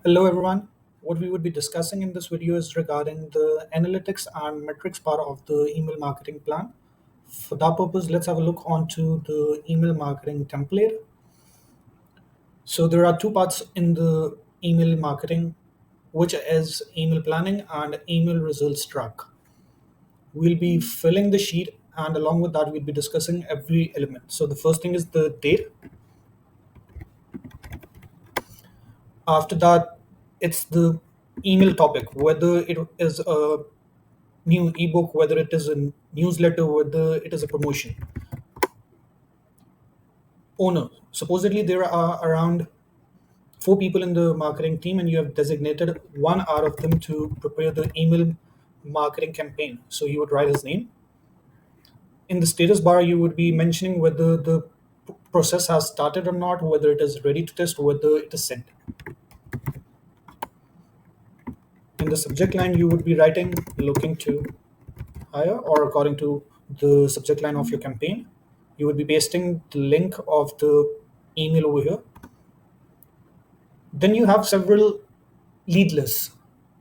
Hello everyone. What we would be discussing in this video is regarding the analytics and metrics part of the email marketing plan. For that purpose, let's have a look onto the email marketing template. So there are two parts in the email marketing, which is email planning and email results track. We'll be filling the sheet, and along with that, we'll be discussing every element. So the first thing is the date. After that, it's the email topic, whether it is a new ebook, whether it is a newsletter, whether it is a promotion. Owner. Supposedly, there are around four people in the marketing team, and you have designated one out of them to prepare the email marketing campaign. So you would write his name. In the status bar, you would be mentioning whether the process has started or not, whether it is ready to test, whether it is sent. In the subject line, you would be writing looking to hire, or according to the subject line of your campaign, you would be pasting the link of the email over here. Then you have several lead lists.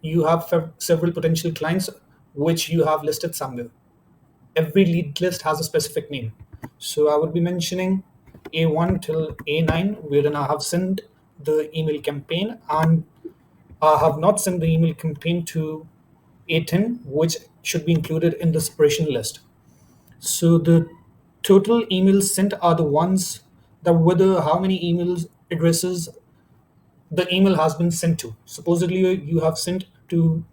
You have several potential clients which you have listed somewhere. Every lead list has a specific name. So I would be mentioning A1 till A9, wherein I have sent the email campaign, and I have not sent the email campaign to A10, which should be included in the separation list. So the total emails sent are the ones that whether how many emails addresses the email has been sent to. Supposedly you have sent to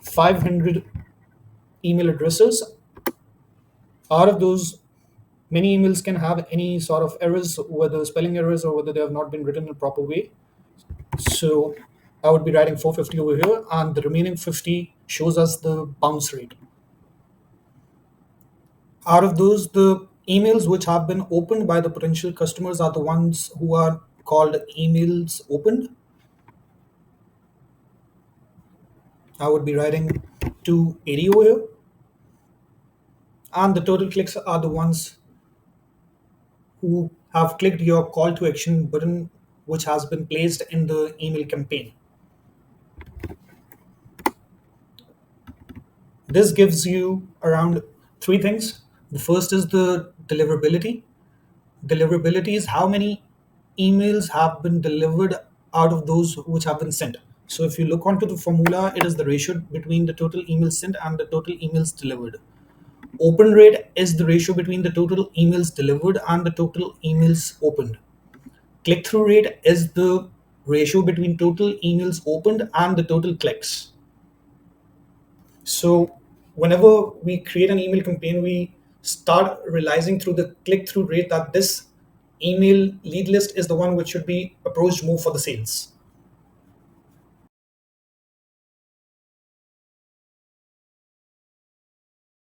500 email addresses. Out of those, many emails can have any sort of errors, whether spelling errors or whether they have not been written in a proper way. So I would be writing 450 over here, and the remaining 50 shows us the bounce rate. Out of those, the emails which have been opened by the potential customers are the ones who are called emails opened. I would be writing 280 over here, and the total clicks are the ones who have clicked your call to action button, which has been placed in the email campaign. This gives you around three things. The first is the deliverability. Deliverability is how many emails have been delivered out of those which have been sent. So if you look onto the formula, it is the ratio between the total emails sent and the total emails delivered. Open rate is the ratio between the total emails delivered and the total emails opened. Click through rate is the ratio between total emails opened and the total clicks. So whenever we create an email campaign, we start realizing through the click through rate that this email lead list is the one which should be approached more for the sales.